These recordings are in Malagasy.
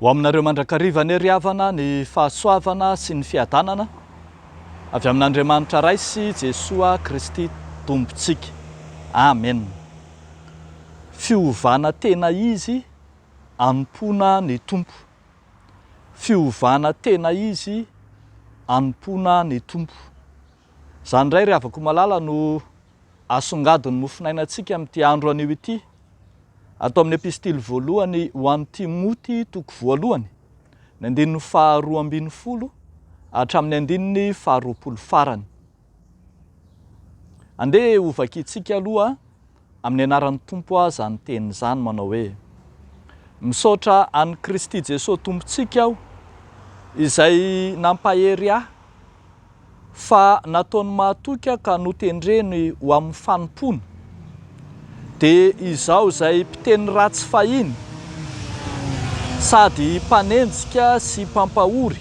Ho aminareo mandrakariva ny riavana ny fahasoavana sy ny fiadanana avy amin'Andriamanitra ray sy Jesoa Kristy tompontsika. Amen. Fiovana tena izy anompona ny tompo. Fiovana tena izy anompona ny tompo. Zany indray ry havako malala no asongadiny mofinainantsika amin'ity andro anio ity. Atao amin'ny epistily voalohany ho an'ny Timoty toko voalohany, ny andininy faharoa ambin'ny folo hatramin'ny andininy faharoapolo farany. Andeha ho vakiantsika aloha amin'ny anaran'ny tompo zany teny izany manao hoe: misaotra an'i Kristy Jesosy tompontsika aho izay nampahery ahy fa nataony mahatoky ka notendreny ho amin'ny fanompona. Dia izaho izay mpiteny ratsy fahiny sady mpanenjika sy mpampahory,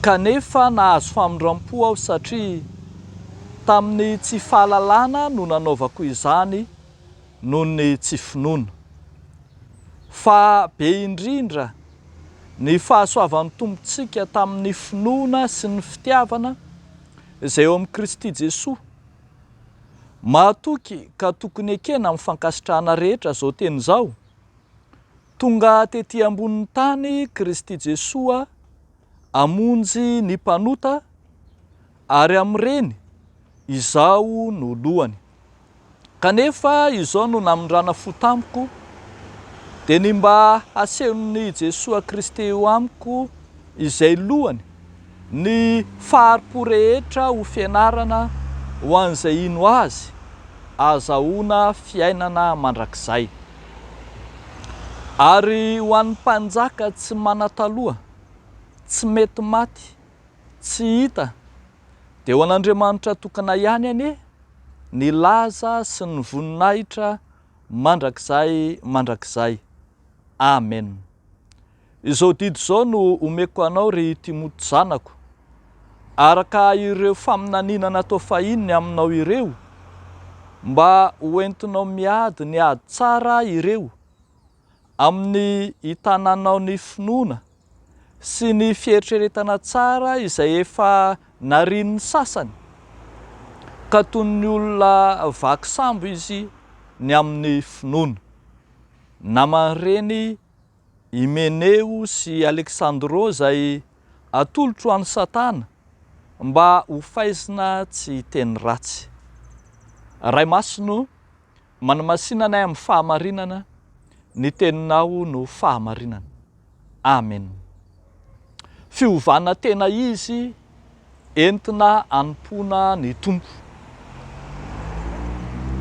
kanefa nahazo famindram-po aho satria tamin'ny tsy fahalalana no nanaovako izany noho ny tsy finoana. Fa be indrindra ny fahasoavan'ny tompontsika tamin'ny finoana sy ny fitiavana izay eo amin'ny Kristy Jesosy. Mahatoky ka tokony ekena amin'ny fankasitrahana rehetra zao teny izao. Tonga tetỳ ambonin'ny tany Kristy Jesosy hamonjy ny mpanota, ary amin'ireny izaho no lohany. Kanefa izao no namindrana fo tamiko dia ny mba asehon'ny Jesosy Kristy eo amiko izay lohany, ny faharipo rehetra ho fianarana ho an'izay ino azy azahoana fiainana mandrakizay. Ary ho an'ny mpanjaka tsy manan-taloha, tsy mety maty, tsy hita, dia ho an'Andriamanitra tokana ihany anie ny laza sy ny voninahitra mandrakizay. Amen. Izao didy izao no omeko anao ry Timoty zanako, araka ireo faminaniana natao fahiny aminao ireo, mba hoentinao miady ny ady tsara ireo amin'ny hitananao ny finoana sy ny fieritreretana tsara izay efa narian'ny sasany, ka toy ny olona vaky sambo izy ny amin'ny finoana. Naman'ireny Himeneo sy Aleksandro izay atolotro an'i Satana mba ho faizina tsy teny ratsy. Ray masino, manamasinanay amin'ny fahamarinana, ny teninao no fahamarinana. Amen. Fiovana tena izy entina anompona ny tompo.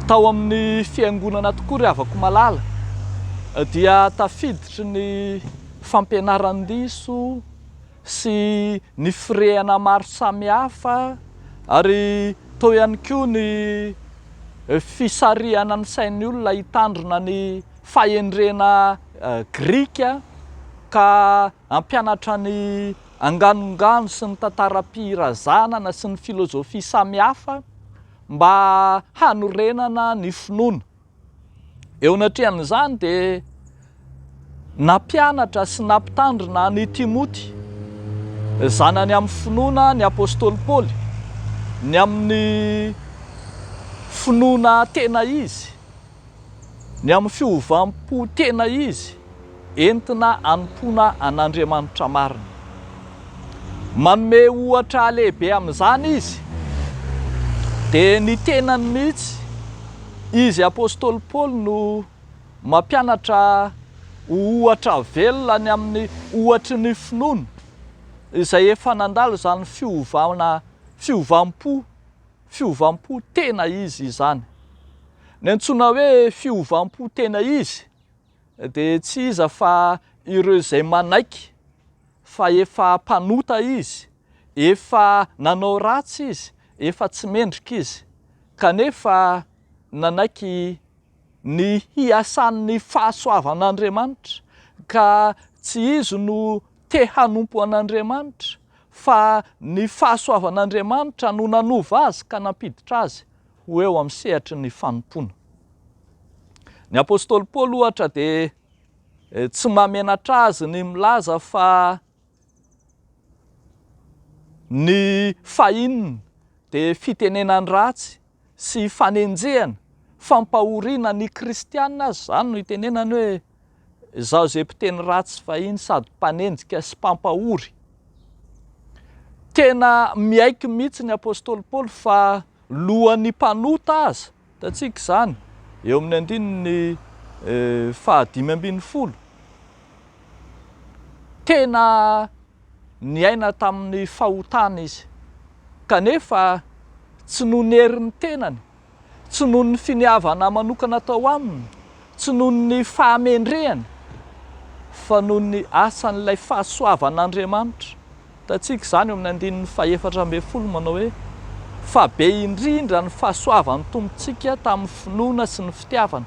Tao amin'ny fiangonana tokoa ry havako malala dia tafiditry ny fampianaran-diso sy ny firehana maro samihafa, ary tao ihany koa ny fisarihana ny sain'ny olona hitandrina ny fahendrena Grika, ka hampianatra ny anganongano sy ny tantaram-pirazanana sy ny filôzofia samihafa mba hanorenana ny finoana. Eo anatrehan'izany dia nampianatra sy nampitandrina ny Timoty, zanany amin'ny finoana ny apôstôly Paoly, ny amin'ny finoana tena izy, ny amin'ny fiovampo tena izy, entina anompona an'Andriamanitra marina. Manome ohatra lehibe amin'izany izy, dia ny tenany mihitsy izy apôstôly Paoly no mampianatra ohatra velona ny amin'ny ohatry ny finoana izay efa nandalo zany fiovampo tena izy izany. Ny antsoina hoe fiovampo tena izy dia tsy iza fa ireo izay manaiky fa efa mpanota izy, efa nanao ratsy izy, efa tsy mendrika izy, kanefa nanaiky ny hiasan'ny fahasoavan'Andriamanitra, ka tsy izy no te hanompo an'Andriamanitra, fa ny fahasoavan'Andriamanitra no nanova azy ka nampiditra azy ho eo amin'ny sehatry ny fanompona. Ny apôstôly Paoly ohatra dia tsy mamenatra azy ny milaza fa ny fahininy dia fitenenany ratsy sy fanenjehana, fampahoriana ny kristianina azy, zany no itenenany hoe izaho zay mpiteny ratsy fahiny sady mpanenjika sy mpampahory. Tena miaiky mihitsy ny apôstôly Paoly fa lohan'ny mpanota aza, hitantsika izany eo amin'ny 5:50. Tena niaina tamin'ny fahotana izy, kanefa tsy noho ny herin'ny tenany, tsy noho ny finiavana manokana tao aminy, tsy noho ny fahamendrehany, fa noho ny asan'ilay fahasoavan'Andriamanitra. Hitantsika izany eo amin'ny 4:40 manao hoe fa be indrindra ny fahasoavan'ny tompontsika tamin'ny finoana sy ny fitiavana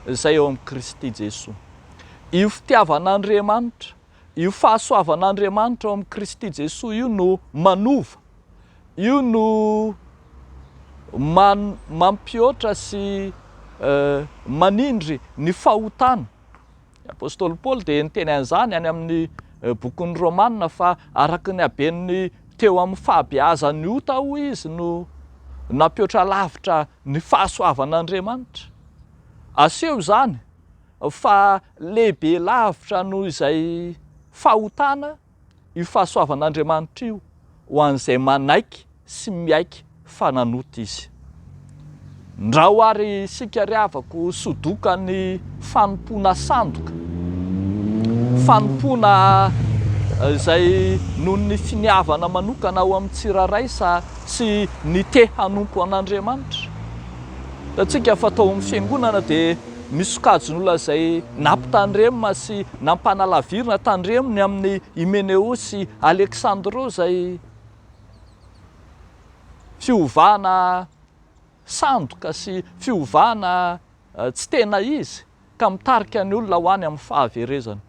izay eo amin'ny Kristy Jesosy. Io fitiavan'Andriamanitra, io fahasoavan'Andriamanitra ao amin'ny Kristy Jesosy io no manova, io no mampihoatra sy manindry ny fahotana. Apôstôly Paoly dia niteny an'izany any amin'ny bokin'ny Romanina fa araka ny habeny teo amin'ny fahabeazan'ny ota hoy izy no nampihoatra lavitra ny fahasoavan'Andriamanitra. Aseho izany fa lehibe lavitra noho izay fahotana io fahasoavan'Andriamanitra io ho an'izay manaiky sy miaiky fa nanota izy. Ndra ho ary isika ry havako sodoka ny fanompoana sandoka, fanompoana izay noho ny finiavana manokana ao amin'ny tsiraraisa sy ny te hanompo an'Andriamanitra. Hitantsika fa tao amin'ny fiangonana dia misy sokajin'olona izay nampitandremina sy nampanalavirana tandreminy amin'ny Himeneo sy Aleksandro izay fiovana sandoka sy fiovana tsy tena izy ka mitarika ny olona ho any amin'ny fahaverezana.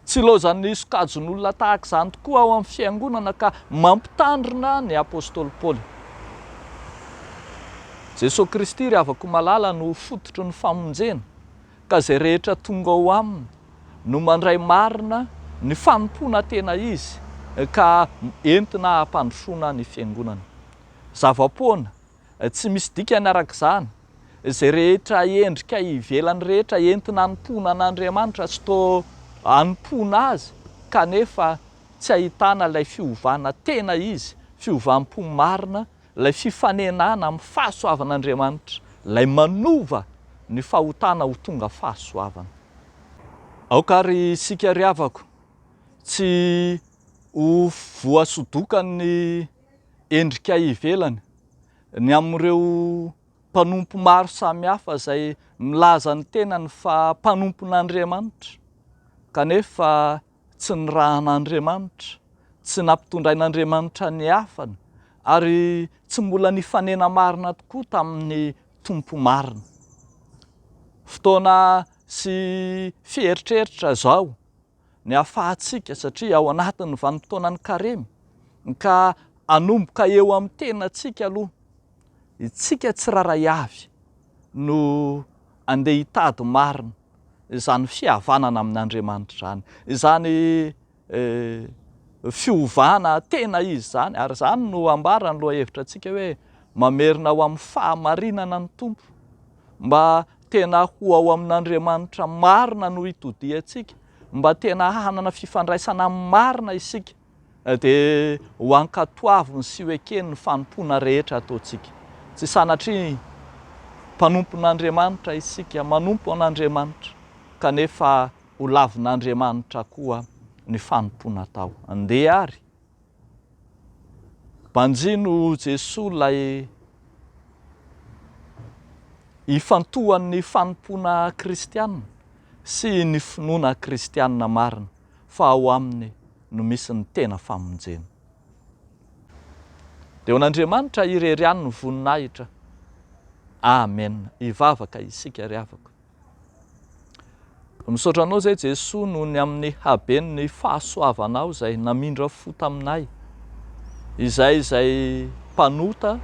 Tsy ilaozan'ny sokajin'olona tahaka izany tokoa ao amin'ny fiangonana ka mampitandrina ny apôstôly Paoly. Jesosy Kristy ry havako malala no fototry ny famonjena, ka izay rehetra tonga ao aminy no mandray marina ny fanompoana tena izy ka entina hampandrosoana ny fiangonana. Zava-poana, tsy misy dikany arak'izany, izay rehetra endrika ivelany rehetra entina hanompoana an'Andriamanitra tsy toa hanompoana azy, kanefa tsy ahitana ilay fiovana tena izy, fiovampo marina, ilay fifanenana amin'ny fahasoavan'Andriamanitra, ilay manova ny fahotana ho tonga fahasoavana. Aoka ry isika ry havako, tsy ho voasodokan'ny endrika ivelany ny amin'ireo mpanompo maro samihafa izay milaza ny tenany fa mpanompon'Andriamanitra, kanefa tsy nirahan'Andriamanitra, tsy nampitondrain'Andriamanitra ny hafany, ary tsy mbola nifanena marina tokoa tamin'ny tompo marina. Fotoana sy fieritreritra izao ny ahafahantsika satria ao anatin'ny vanim-potoanan'ny karemy ka hanomboka eo amin'ny tenantsika aloha, itsika tsiraray avy no andeha hitady marina izany fihavanana amin'Andriamanitra izany, izany fiovana tena izy izany, ary izany no ambarany lohahevitra antsika hoe mamerina ho amin'ny fahamarinana ny tompo, mba tena ho ao amin'Andriamanitra marina no hitodiantsika, mba tena hanana fifandraisana marina isika, dia ho ankatoaviny sy ho ekeny ny fanompoana rehetra ataontsika. Tsy sanatria mpanompon'Andriamanitra isika, manompo an'Andriamanitra, kanefa ho lavin'Andriamanitra koa ny fanompoana atao. Andeha ary banjino Jesosy ilay ifantohan'ny fanompoana kristianina sy ny finoana kristianina marina, fa ao aminy no misy ny tena famonjena. Dia ho an'Andriamanitra irery ihany ny voninahitra. Amen. Hivavaka isika ry havako. Misaotra anao izay Jesosy noho ny amin'ny habeny fahasoavanao izay namindra fo taminay, izay mpanota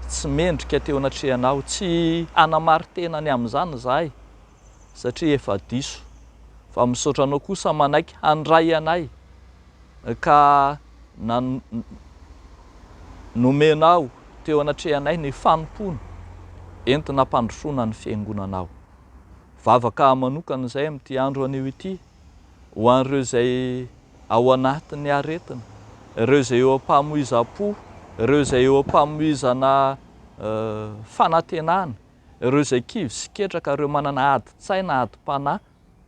tsy mendrika teo anatrehanao, tsy hanamaritenany amin'izany izahay satria efa diso, fa misaotra anao kosa manaiky handray anay ka nomenao teo anatrehanay ny fanompona entina hampandrosoana ny fiangonanao. Vavaka manokana izay amin'ity andro anio ity ho an'ireo izay ao anatin'ny aretina, ireo izay eo am-pamoizam-po, ireo izay eo am-pamoizana fanantenana, ireo izay kivy sy ketraka, ireo manana adi-tsaina, adi-panahy,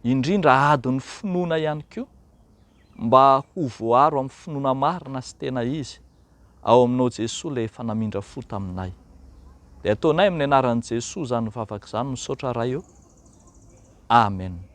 indrindra adiny finoana ihany koa, mba ho voaro amin'ny finoana marina sy tena izy ao aminao Jesosy ilay efa namindra fo taminay. Dia ataonay amin'ny anaran'i Jesosy izany vavaka izany misaotra ray eo. Amen.